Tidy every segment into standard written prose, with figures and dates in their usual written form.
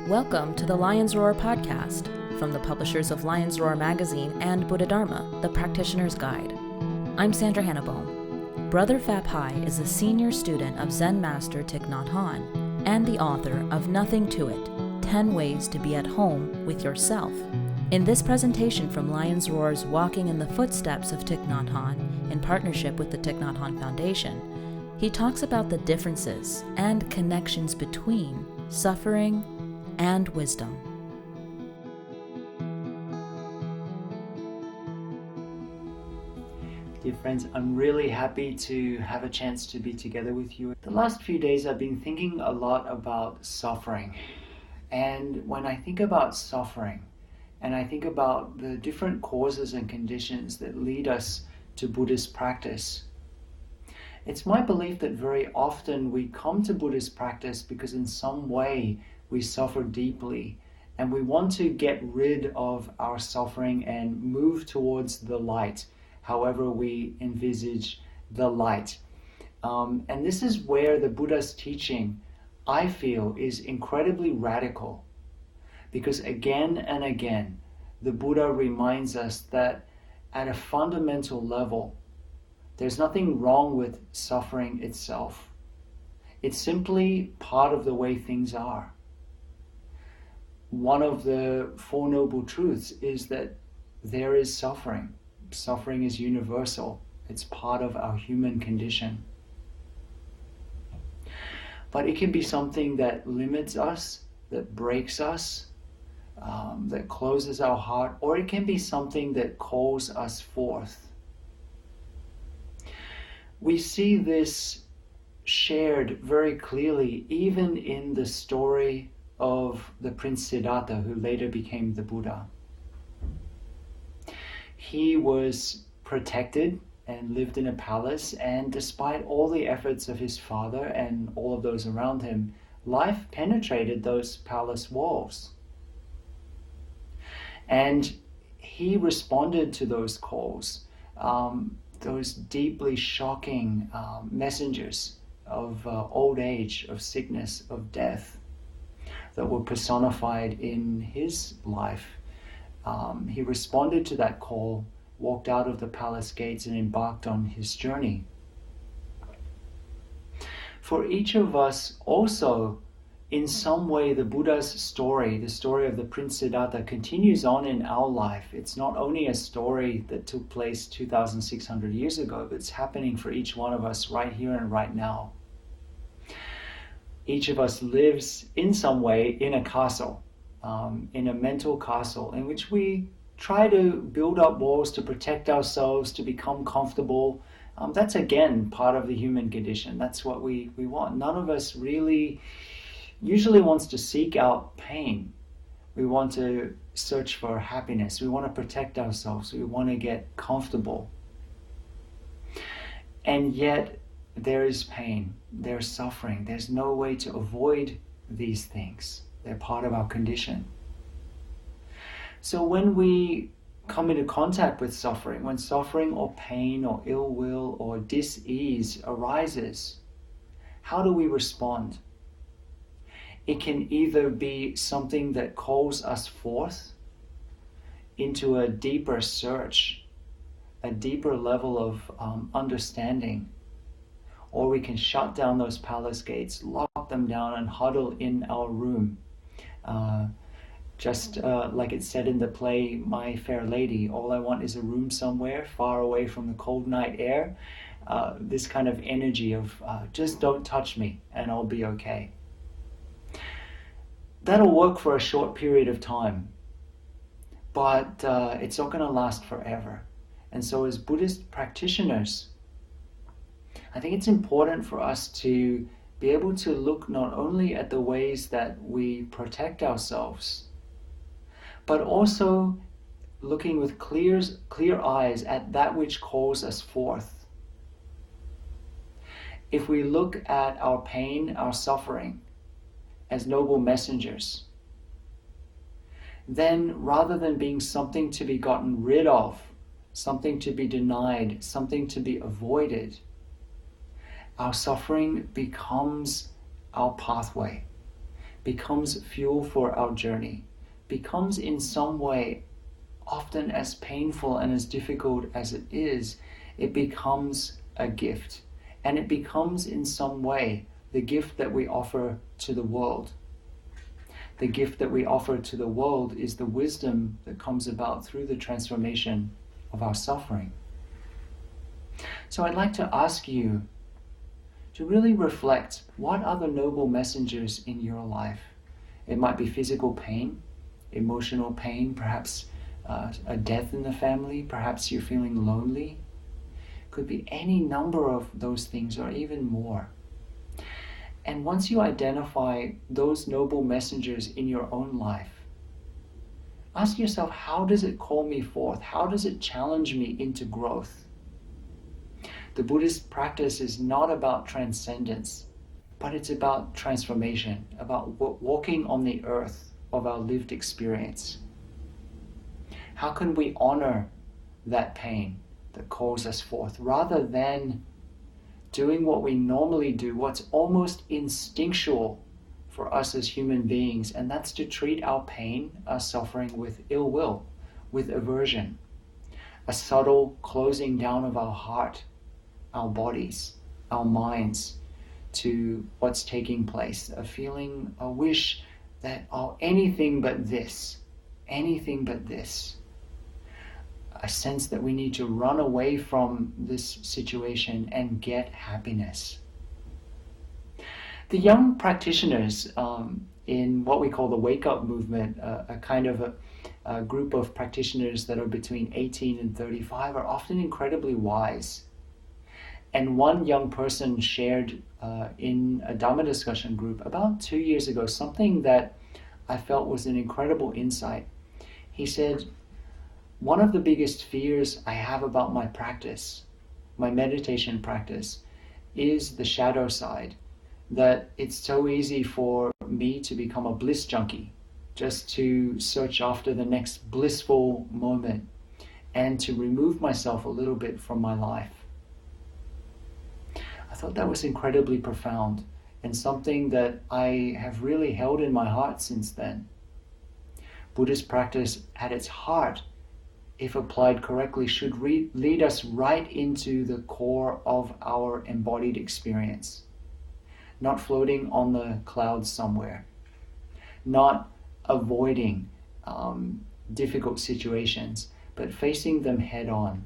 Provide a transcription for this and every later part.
Welcome to the Lion's Roar podcast, from the publishers of Lion's Roar magazine and Buddha Dharma, the Practitioner's Guide. I'm Sandra Hannibal. Brother Phap Hai is a senior student of Zen master Thich Nhat Hanh and the author of Nothing to It, 10 Ways to Be at Home with Yourself. In this presentation from Lion's Roar's Walking in the Footsteps of Thich Nhat Hanh, in partnership with the Thich Nhat Hanh Foundation, he talks about the differences and connections between suffering and wisdom. Dear friends, I'm really happy to have a chance to be together with you. The last few days I've been thinking a lot about suffering. And when I think about suffering, and I think about the different causes and conditions that lead us to Buddhist practice, it's my belief that very often we come to Buddhist practice because in some way we suffer deeply and we want to get rid of our suffering and move towards the light, however we envisage the light. And this is where the Buddha's teaching, I feel, is incredibly radical. Because again and again, the Buddha reminds us that at a fundamental level, there's nothing wrong with suffering itself. It's simply part of the way things are. One of the Four Noble Truths is that there is suffering. Suffering is universal. It's part of our human condition. But it can be something that limits us, that breaks us, that closes our heart, or it can be something that calls us forth. We see this shared very clearly even in the story of the Prince Siddhartha, who later became the Buddha. He was protected and lived in a palace, and despite all the efforts of his father and all of those around him, life penetrated those palace walls. And he responded to those calls, those deeply shocking messengers of old age, of sickness, of death that were personified in his life. He responded to that call, walked out of the palace gates and embarked on his journey. For each of us also, in some way, the Buddha's story, the story of the Prince Siddhartha, continues on in our life. It's not only a story that took place 2,600 years ago, but it's happening for each one of us right here and right now. Each of us lives in some way in a castle, in a mental castle, in which we try to build up walls to protect ourselves, to become comfortable. That's again part of the human condition. That's what we want. None of us really usually wants to seek out pain. We want to search for happiness. We want to protect ourselves. We want to get comfortable. And yet there is pain, there's suffering. There's no way to avoid these things. They're part of our condition. So when we come into contact with suffering, when suffering or pain or ill will or dis-ease arises, how do we respond? It can either be something that calls us forth into a deeper search, a deeper level of understanding, or we can shut down those palace gates, lock them down, and huddle in our room. Just like it said in the play, My Fair Lady, all I want is a room somewhere far away from the cold night air. This kind of energy of just don't touch me and I'll be okay. That'll work for a short period of time, but it's not going to last forever. And so as Buddhist practitioners, I think it's important for us to be able to look not only at the ways that we protect ourselves, but also looking with clear eyes at that which calls us forth. If we look at our pain, our suffering, as noble messengers, then rather than being something to be gotten rid of, something to be denied, something to be avoided, our suffering becomes our pathway, becomes fuel for our journey, becomes in some way, often as painful and as difficult as it is, it becomes a gift. And it becomes in some way the gift that we offer to the world. The gift that we offer to the world is the wisdom that comes about through the transformation of our suffering. So I'd like to ask you to really reflect, what are the noble messengers in your life? It might be physical pain, emotional pain, perhaps a death in the family, perhaps you're feeling lonely. Could be any number of those things or even more. And once you identify those noble messengers in your own life, ask yourself, how does it call me forth? How does it challenge me into growth? The Buddhist practice is not about transcendence, but it's about transformation, about walking on the earth of our lived experience. How can we honor that pain that calls us forth, rather than doing what we normally do, what's almost instinctual for us as human beings, and that's to treat our pain, our suffering, with ill will, with aversion, a subtle closing down of our heart, our bodies, our minds to what's taking place, a feeling, a wish that, oh, anything but this, a sense that we need to run away from this situation and get happiness. The young practitioners in what we call the wake-up movement, a kind of a group of practitioners that are between 18 and 35, are often incredibly wise. And one young person shared in a Dharma discussion group about 2 years ago something that I felt was an incredible insight. He said, one of the biggest fears I have about my practice, my meditation practice, is the shadow side. That it's so easy for me to become a bliss junkie, just to search after the next blissful moment and to remove myself a little bit from my life. I thought that was incredibly profound and something that I have really held in my heart since then. Buddhist practice at its heart, if applied correctly, should lead us right into the core of our embodied experience. Not floating on the clouds somewhere. Not avoiding difficult situations, but facing them head on.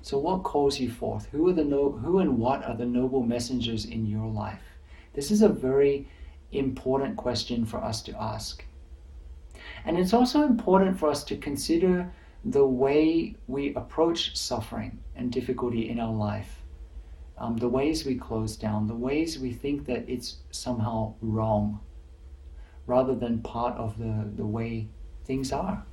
So what calls you forth? Who and what are the noble messengers in your life? This is a very important question for us to ask. And it's also important for us to consider the way we approach suffering and difficulty in our life. The ways we close down, the ways we think that it's somehow wrong, rather than part of the way things are.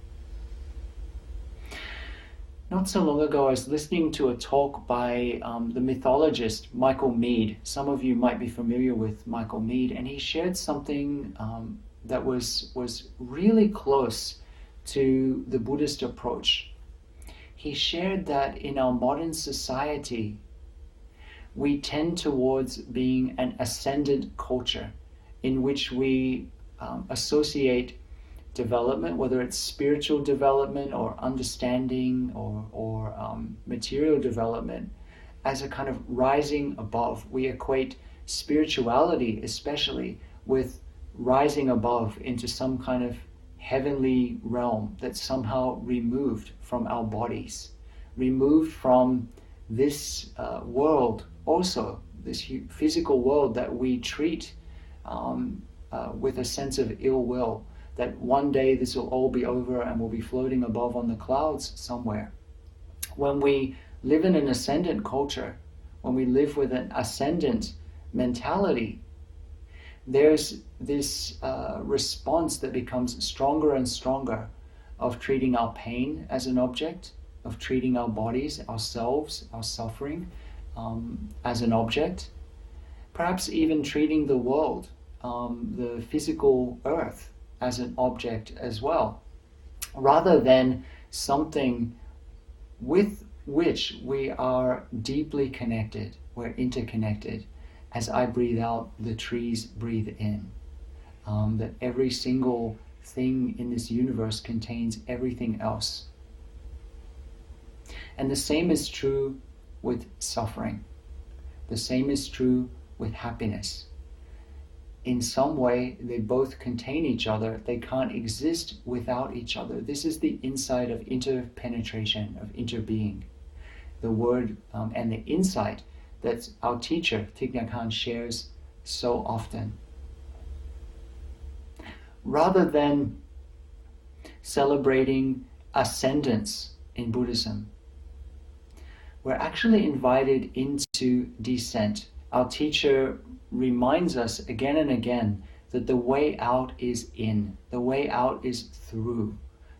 Not so long ago, I was listening to a talk by the mythologist Michael Meade. Some of you might be familiar with Michael Meade, and he shared something that was really close to the Buddhist approach. He shared that in our modern society, we tend towards being an ascendant culture in which we associate development, whether it's spiritual development or understanding or material development, as a kind of rising above. We equate spirituality especially with rising above into some kind of heavenly realm that's somehow removed from our bodies, removed from this world, also this physical world that we treat with a sense of ill will, that one day this will all be over and we'll be floating above on the clouds somewhere. When we live in an ascendant culture, when we live with an ascendant mentality, there's this response that becomes stronger and stronger of treating our pain as an object, of treating our bodies, ourselves, our suffering as an object, perhaps even treating the world, the physical earth, as an object as well, rather than something with which we are deeply connected, we're interconnected. As I breathe out, the trees breathe in. that every single thing in this universe contains everything else. And the same is true with suffering. The same is true with happiness. In some way, they both contain each other. They can't exist without each other. This is the insight of interpenetration, of interbeing. The word and the insight that our teacher, Thich Nhat Hanh, shares so often. Rather than celebrating ascendance in Buddhism, we're actually invited into descent. Our teacher reminds us again and again that the way out is in, the way out is through.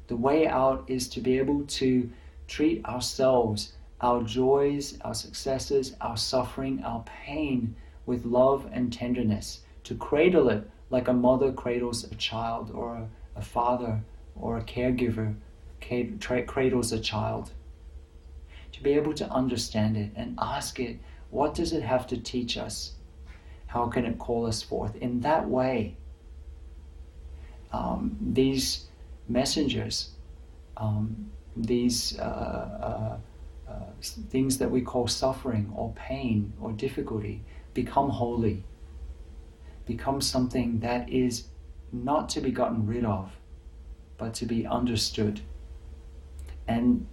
The way out is to be able to treat ourselves, our joys, our successes, our suffering, our pain with love and tenderness, to cradle it like a mother cradles a child, or a father or a caregiver cradles a child. To be able to understand it and ask it, what does it have to teach us? How can it call us forth? In that way, these messengers, these things that we call suffering or pain or difficulty, become holy, become something that is not to be gotten rid of, but to be understood. And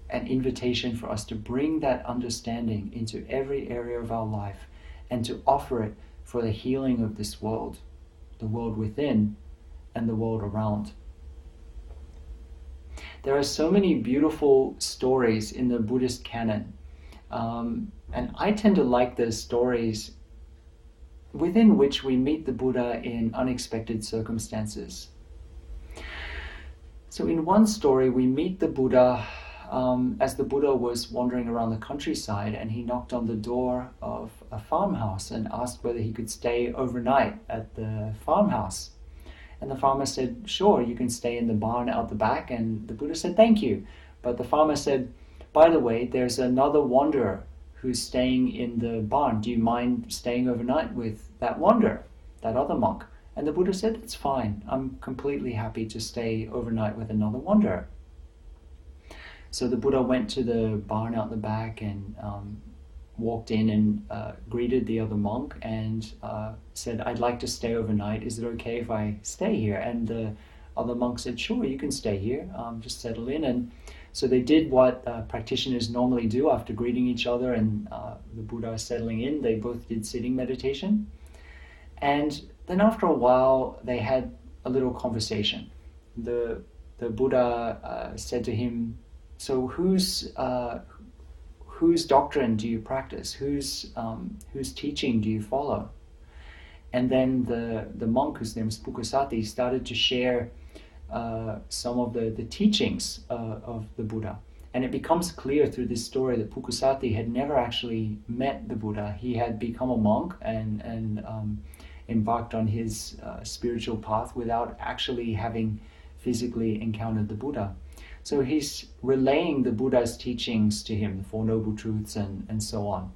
an invitation for us to bring that understanding into every area of our life and to offer it for the healing of this world, the world within and the world around. There are so many beautiful stories in the Buddhist canon, and I tend to like the stories within which we meet the Buddha in unexpected circumstances. So in one story, we meet the Buddha as the Buddha was wandering around the countryside, and he knocked on the door of a farmhouse and asked whether he could stay overnight at the farmhouse. And the farmer said, sure, you can stay in the barn out the back. And the Buddha said, thank you. But the farmer said, by the way, there's another wanderer who's staying in the barn. Do you mind staying overnight with that wanderer, that other monk? And the Buddha said, it's fine. I'm completely happy to stay overnight with another wanderer. So the Buddha went to the barn out the back and walked in and greeted the other monk and said, I'd like to stay overnight. Is it okay if I stay here? And the other monk said, sure, you can stay here. Just settle in. And so they did what practitioners normally do after greeting each other and the Buddha settling in. They both did sitting meditation. And then after a while, they had a little conversation. The Buddha said to him, so whose doctrine do you practice? Whose teaching do you follow? And then the monk, whose name is Pukusati, started to share some of the teachings of the Buddha. And it becomes clear through this story that Pukusati had never actually met the Buddha. He had become a monk and embarked on his spiritual path without actually having physically encountered the Buddha. So he's relaying the Buddha's teachings to him, the Four Noble Truths and so on.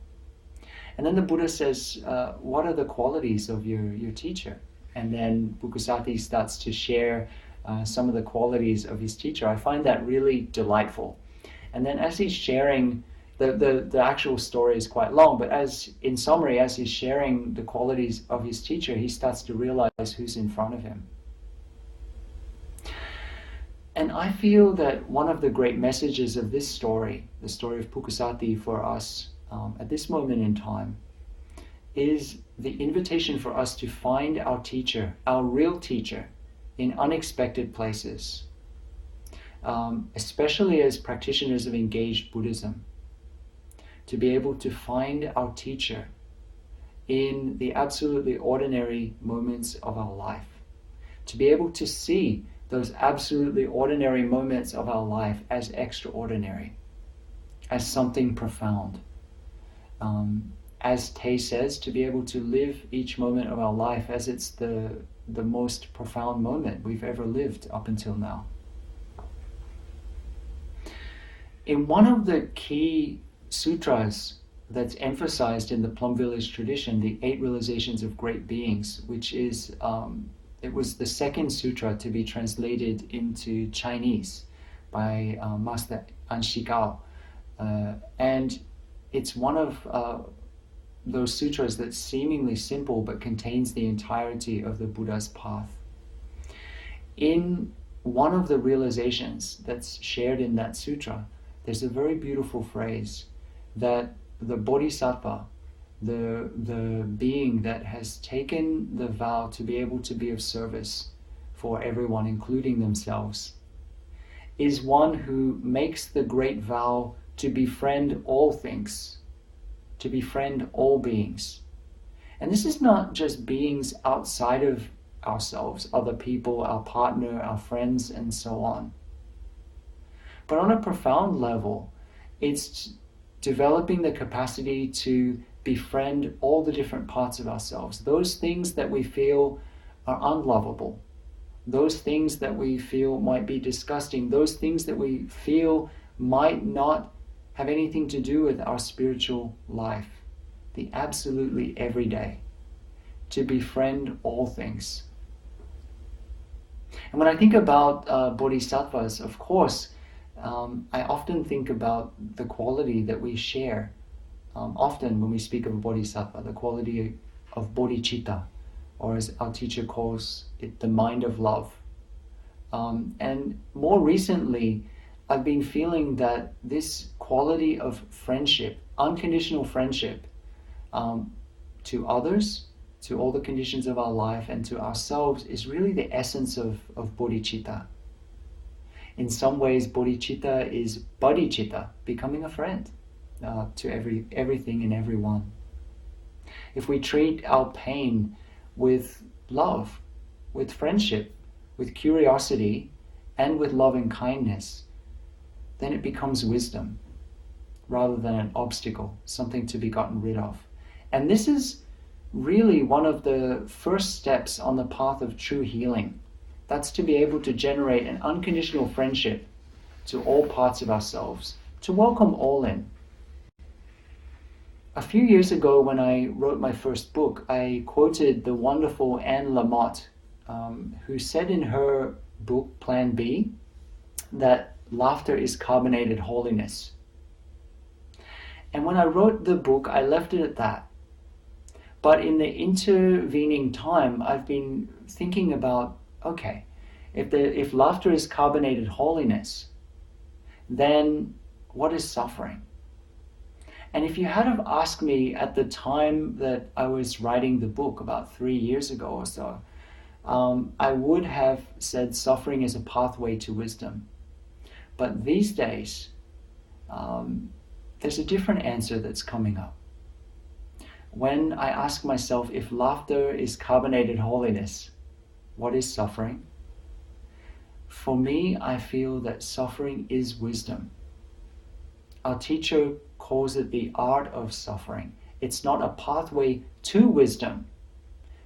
And then the Buddha says, what are the qualities of your teacher? And then Pukusati starts to share some of the qualities of his teacher. I find that really delightful. And then as he's sharing, the actual story is quite long, but in summary, as he's sharing the qualities of his teacher, he starts to realize who's in front of him. And I feel that one of the great messages of this story, the story of Pukusati for us at this moment in time, is the invitation for us to find our teacher, our real teacher, in unexpected places, especially as practitioners of engaged Buddhism, to be able to find our teacher in the absolutely ordinary moments of our life, to be able to see those absolutely ordinary moments of our life as extraordinary, as something profound. As Tay says, to be able to live each moment of our life as it's the most profound moment we've ever lived up until now. In one of the key sutras that's emphasized in the Plum Village tradition, the 8 Realizations of Great Beings, which is It was the second sutra to be translated into Chinese by Master An Shigao. And it's one of those sutras that's seemingly simple but contains the entirety of the Buddha's path. In one of the realizations that's shared in that sutra, there's a very beautiful phrase that the bodhisattva, the being that has taken the vow to be able to be of service for everyone, including themselves, is one who makes the great vow to befriend all things, to befriend all beings. And this is not just beings outside of ourselves, other people, our partner, our friends, and so on. But on a profound level, it's developing the capacity to befriend all the different parts of ourselves, those things that we feel are unlovable, those things that we feel might be disgusting, those things that we feel might not have anything to do with our spiritual life, the absolutely everyday, to befriend all things. And when I think about bodhisattvas, of course, I often think about the quality that we share. Often when we speak of a bodhisattva, the quality of bodhicitta, or as our teacher calls it, the mind of love. And more recently, I've been feeling that this quality of friendship, unconditional friendship, to others, to all the conditions of our life, and to ourselves, is really the essence of bodhicitta. In some ways, bodhicitta is bodhicitta, becoming a friend to everything and everyone. If we treat our pain with love, with friendship, with curiosity, and with loving kindness, then it becomes wisdom rather than an obstacle, something to be gotten rid of. And this is really one of the first steps on the path of true healing. That's to be able to generate an unconditional friendship to all parts of ourselves, to welcome all in. A few years ago, when I wrote my first book, I quoted the wonderful Anne Lamott, who said in her book, Plan B, that laughter is carbonated holiness. And when I wrote the book, I left it at that. But in the intervening time, I've been thinking about, okay, if laughter is carbonated holiness, then what is suffering? And if you had have asked me at the time that I was writing the book, about 3 years ago or so, I would have said suffering is a pathway to wisdom. But these days, there's a different answer that's coming up. When I ask myself, if laughter is carbonated holiness, what is suffering? For me, I feel that suffering is wisdom. Our teacher calls it the art of suffering. It's not a pathway to wisdom,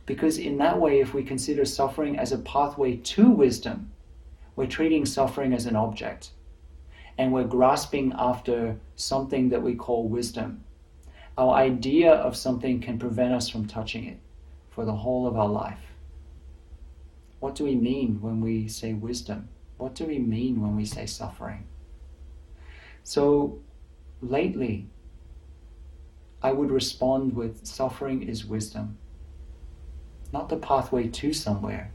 because in that way, if we consider suffering as a pathway to wisdom, we're treating suffering as an object, and we're grasping after something that we call wisdom. Our idea of something can prevent us from touching it for the whole of our life. What do we mean when we say wisdom? What do we mean when we say suffering? So lately, I would respond with, suffering is wisdom. Not the pathway to somewhere,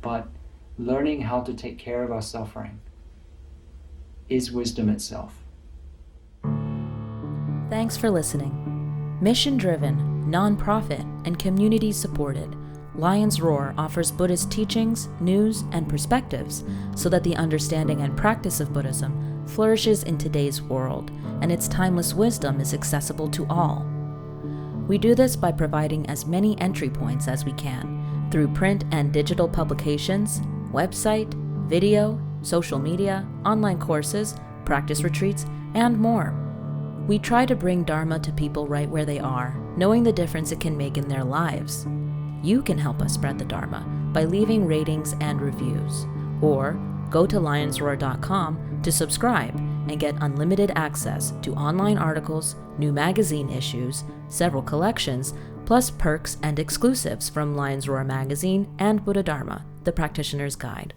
but learning how to take care of our suffering is wisdom itself. Thanks for listening. Mission-driven, non-profit, and community-supported, Lion's Roar offers Buddhist teachings, news, and perspectives so that the understanding and practice of Buddhism flourishes in today's world, and its timeless wisdom is accessible to all. We do this by providing as many entry points as we can through print and digital publications, website, video, social media, online courses, practice retreats, and more. We try to bring Dharma to people right where they are, knowing the difference it can make in their lives. You can help us spread the Dharma by leaving ratings and reviews, or go to lionsroar.com to subscribe and get unlimited access to online articles, new magazine issues, several collections, plus perks and exclusives from Lions Roar magazine and Buddha Dharma, the Practitioner's Guide.